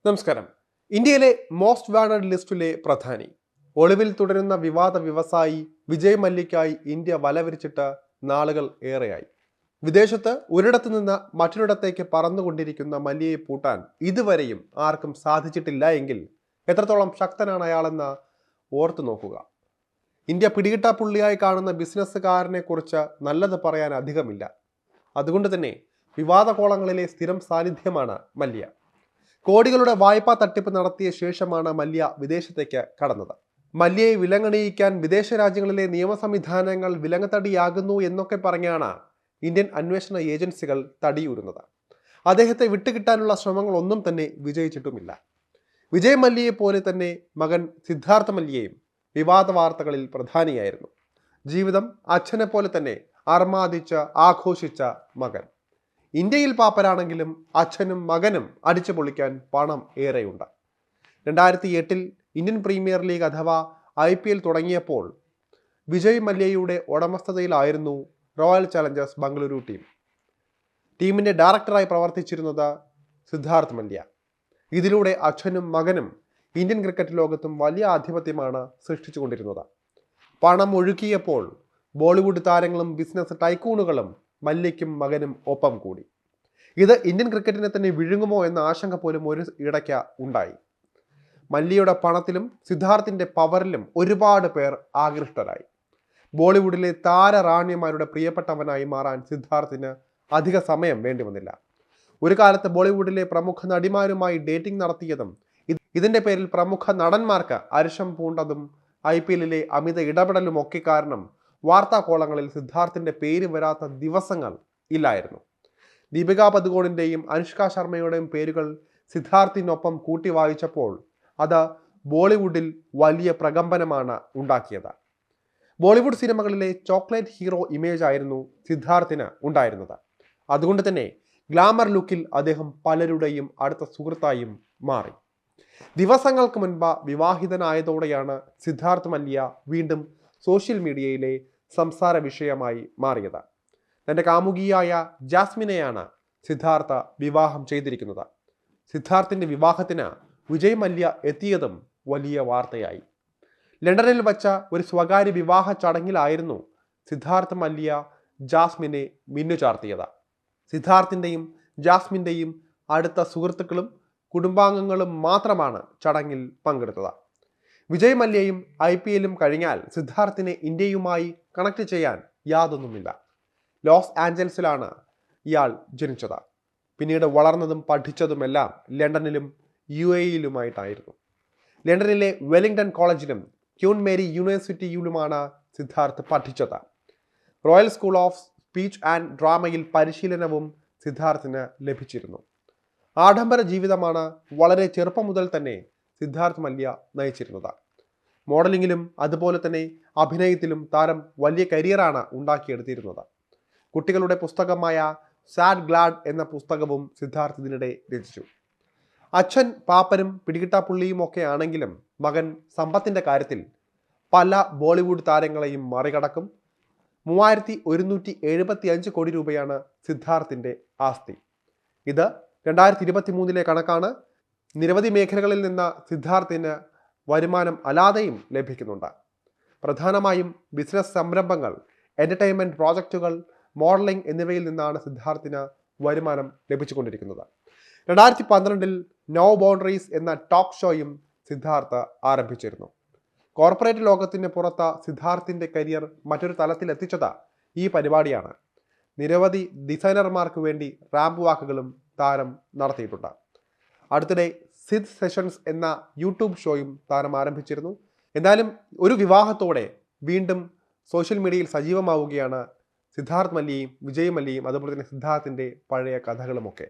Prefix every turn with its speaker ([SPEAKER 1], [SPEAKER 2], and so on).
[SPEAKER 1] നമസ്കാരം. ഇന്ത്യയിലെ most wanted ലിസ്റ്റിലെ പ്രധാനി, ഒളിവിൽ തുടരുന്ന വിവാദ വ്യവസായി വിജയ് മല്യയ്ക്കായി ഇന്ത്യ വലവിരിച്ചിട്ട് നാളുകൾ ഏറെയായി. വിദേശത്ത് ഒരിടത്തു നിന്ന് മറ്റൊരിടത്തേക്ക് പറന്നുകൊണ്ടിരിക്കുന്ന മല്യയെ പൂട്ടാൻ ഇതുവരെയും ആർക്കും സാധിച്ചിട്ടില്ല എങ്കിൽ എത്രത്തോളം ശക്തനാണ് അയാളെന്ന് ഓർത്തു നോക്കുക. ഇന്ത്യ പിടികിട്ടാപ്പുള്ളിയായി കാണുന്ന ബിസിനസ്സുകാരനെ കുറിച്ച് നല്ലത് പറയാൻ അധികമില്ല. അതുകൊണ്ട് തന്നെ വിവാദ കോളങ്ങളിലെ സ്ഥിരം സാന്നിധ്യമാണ് മല്യ. കോടികളുടെ വായ്പാ തട്ടിപ്പ് നടത്തിയ ശേഷമാണ് മല്യ വിദേശത്തേക്ക് കടന്നത്. മല്യയെ വിലങ്ങണിയിക്കാൻ വിദേശ രാജ്യങ്ങളിലെ നിയമ സംവിധാനങ്ങൾ വിലങ്ങത്തടിയാകുന്നു എന്നൊക്കെ പറഞ്ഞാണ് ഇന്ത്യൻ അന്വേഷണ ഏജൻസികൾ തടിയൂരുന്നത്. അദ്ദേഹത്തെ വിട്ടുകിട്ടാനുള്ള ശ്രമങ്ങളൊന്നും തന്നെ വിജയിച്ചിട്ടുമില്ല. വിജയ് മല്യയെ പോലെ തന്നെ മകൻ സിദ്ധാർത്ഥ മല്യയും വിവാദ വാർത്തകളിൽ പ്രധാനിയായിരുന്നു. ജീവിതം അച്ഛനെ പോലെ തന്നെ അർമാദിച്ച് ആഘോഷിച്ച മകൻ. ഇന്ത്യയിൽ പാപ്പരാണെങ്കിലും അച്ഛനും മകനും അടിച്ചു പൊളിക്കാൻ പണം ഏറെയുണ്ട്. 2008 ഇന്ത്യൻ പ്രീമിയർ ലീഗ് അഥവാ IPL തുടങ്ങിയപ്പോൾ വിജയ് മല്യയുടെ ഉടമസ്ഥതയിലായിരുന്നു റോയൽ ചലഞ്ചേഴ്സ് ബംഗളൂരു ടീം. ടീമിൻ്റെ ഡയറക്ടറായി പ്രവർത്തിച്ചിരുന്നത് സിദ്ധാർത്ഥ് മല്യ. ഇതിലൂടെ അച്ഛനും മകനും ഇന്ത്യൻ ക്രിക്കറ്റ് ലോകത്തും വലിയ ആധിപത്യമാണ് സൃഷ്ടിച്ചുകൊണ്ടിരുന്നത്. പണം ഒഴുക്കിയപ്പോൾ ബോളിവുഡ് താരങ്ങളും ബിസിനസ് ടൈക്കൂണുകളും മല്യയ്ക്കും മകനും ഒപ്പം കൂടി. ഇത് ഇന്ത്യൻ ക്രിക്കറ്റിനെ തന്നെ വിഴുങ്ങുമോ എന്ന ആശങ്ക പോലും ഒരു ഇടയ്ക്ക് ഉണ്ടായി. മല്യയുടെ പണത്തിലും സിദ്ധാർത്ഥിൻ്റെ പവറിലും ഒരുപാട് പേർ ആകൃഷ്ടരായി. ബോളിവുഡിലെ താരറാണിമാരുടെ പ്രിയപ്പെട്ടവനായി മാറാൻ സിദ്ധാർത്ഥിന് അധിക സമയം വേണ്ടി വന്നില്ല. ഒരു കാലത്ത് ബോളിവുഡിലെ പ്രമുഖ നടിമാരുമായി ഡേറ്റിംഗ് നടത്തിയതും ഇതിൻ്റെ പേരിൽ പ്രമുഖ നടന്മാർക്ക് അരിശം പൂണ്ടതും IPLലെ അമിത ഇടപെടലും ഒക്കെ കാരണം വാർത്താ കോളങ്ങളിൽ സിദ്ധാർത്ഥിൻ്റെ പേര് വരാത്ത ദിവസങ്ങൾ ഇല്ലായിരുന്നു. ദീപിക പദുകോണിൻ്റെയും അനുഷ്ക ശർമ്മയുടെയും പേരുകൾ സിദ്ധാർത്ഥിനൊപ്പം കൂട്ടി വായിച്ചപ്പോൾ അത് ബോളിവുഡിൽ വലിയ പ്രകമ്പനമാണ് ഉണ്ടാക്കിയത്. ബോളിവുഡ് സിനിമകളിലെ ചോക്ലേറ്റ് ഹീറോ ഇമേജ് ആയിരുന്നു സിദ്ധാർത്ഥിന് ഉണ്ടായിരുന്നത്. അതുകൊണ്ട് തന്നെ ഗ്ലാമർ ലുക്കിൽ അദ്ദേഹം പലരുടെയും അടുത്ത സുഹൃത്തായും മാറി. ദിവസങ്ങൾക്ക് മുൻപ് വിവാഹിതനായതോടെയാണ് സിദ്ധാർത്ഥ് മല്യ വീണ്ടും സോഷ്യൽ മീഡിയയിലെ സംസാര വിഷയമായി മാറിയത്. തൻ്റെ കാമുകിയായ ജാസ്മിനെയാണ് സിദ്ധാർത്ഥ വിവാഹം ചെയ്തിരിക്കുന്നത്. സിദ്ധാർത്ഥിൻ്റെ വിവാഹത്തിന് വിജയ് മല്യ എത്തിയതും വലിയ വാർത്തയായി. ലണ്ടനിൽ വച്ച ഒരു സ്വകാര്യ വിവാഹ ചടങ്ങിലായിരുന്നു സിദ്ധാർത്ഥ് മല്യ ജാസ്മിനെ മിന്നുചാർത്തിയത്. സിദ്ധാർത്ഥിൻ്റെയും ജാസ്മിൻ്റെയും അടുത്ത സുഹൃത്തുക്കളും കുടുംബാംഗങ്ങളും മാത്രമാണ് ചടങ്ങിൽ പങ്കെടുത്തത്. വിജയ് മല്യയും IPLും കഴിഞ്ഞാൽ സിദ്ധാർത്ഥിനെ ഇന്ത്യയുമായി കണക്ട് ചെയ്യാൻ യാതൊന്നുമില്ല. ലോസ് ആഞ്ചൽസിലാണ് ഇയാൾ ജനിച്ചത്. പിന്നീട് വളർന്നതും പഠിച്ചതുമെല്ലാം ലണ്ടനിലും UAEയിലുമായിട്ടായിരുന്നു. ലണ്ടനിലെ വെല്ലിംഗ്ടൺ കോളേജിലും ക്യൂൻ മേരി യൂണിവേഴ്സിറ്റിയിലുമാണ് സിദ്ധാർത്ഥ് പഠിച്ചത്. Royal School of Speech and ഡ്രാമയിൽ പരിശീലനവും സിദ്ധാർത്ഥിന് ലഭിച്ചിരുന്നു. ആഡംബര ജീവിതമാണ് വളരെ ചെറുപ്പം മുതൽ തന്നെ സിദ്ധാർത്ഥ് മല്യ നയിച്ചിരുന്നത്. മോഡലിങ്ങിലും അതുപോലെ തന്നെ അഭിനയത്തിലും താരം വലിയ കരിയറാണ് ഉണ്ടാക്കിയെടുത്തിരുന്നത്. കുട്ടികളുടെ പുസ്തകമായ സാഡ് ഗ്ലാഡ് എന്ന പുസ്തകവും സിദ്ധാർത്ഥ് ഇതിനിടെ രചിച്ചു. അച്ഛൻ പാപ്പനും പിടികിട്ടാപ്പുള്ളിയും ഒക്കെ ആണെങ്കിലും മകൻ സമ്പത്തിൻ്റെ കാര്യത്തിൽ പല ബോളിവുഡ് താരങ്ങളെയും മറികടക്കും. 3175 കോടി രൂപയാണ് സിദ്ധാർത്ഥിൻ്റെ ആസ്തി. ഇത് 2023 കണക്കാണ്. നിരവധി മേഖലകളിൽ നിന്ന് സിദ്ധാർത്ഥിന് വരുമാനം അല്ലാതെയും ലഭിക്കുന്നുണ്ട്. പ്രധാനമായും ബിസിനസ് സംരംഭങ്ങൾ, എൻ്റർടൈൻമെൻറ്റ് പ്രോജക്റ്റുകൾ, മോഡലിംഗ് എന്നിവയിൽ നിന്നാണ് സിദ്ധാർത്ഥിന് വരുമാനം ലഭിച്ചുകൊണ്ടിരിക്കുന്നത്. 2012 നോ ബൗണ്ടറീസ് എന്ന ടോക്ക് ഷോയും സിദ്ധാർത്ഥ് ആരംഭിച്ചിരുന്നു. കോർപ്പറേറ്റ് ലോകത്തിന് പുറത്ത് സിദ്ധാർത്ഥിൻ്റെ കരിയർ മറ്റൊരു തലത്തിലെത്തിച്ചത് ഈ പരിപാടിയാണ്. നിരവധി ഡിസൈനർമാർക്ക് വേണ്ടി റാമ്പ് വാക്കുകളും താരം നടത്തിയിട്ടുണ്ട്. അടുത്തിടെ സിദ് സെഷൻസ് എന്ന യൂട്യൂബ് ഷോയും താരം ആരംഭിച്ചിരുന്നു. എന്നാലും ഒരു വിവാഹത്തോടെ വീണ്ടും സോഷ്യൽ മീഡിയയിൽ സജീവമാവുകയാണ് സിദ്ധാർത്ഥ് മല്യയും വിജയ് മല്യയും, അതുപോലെ തന്നെ സിദ്ധാർത്ഥിൻ്റെ പഴയ കഥകളുമൊക്കെ.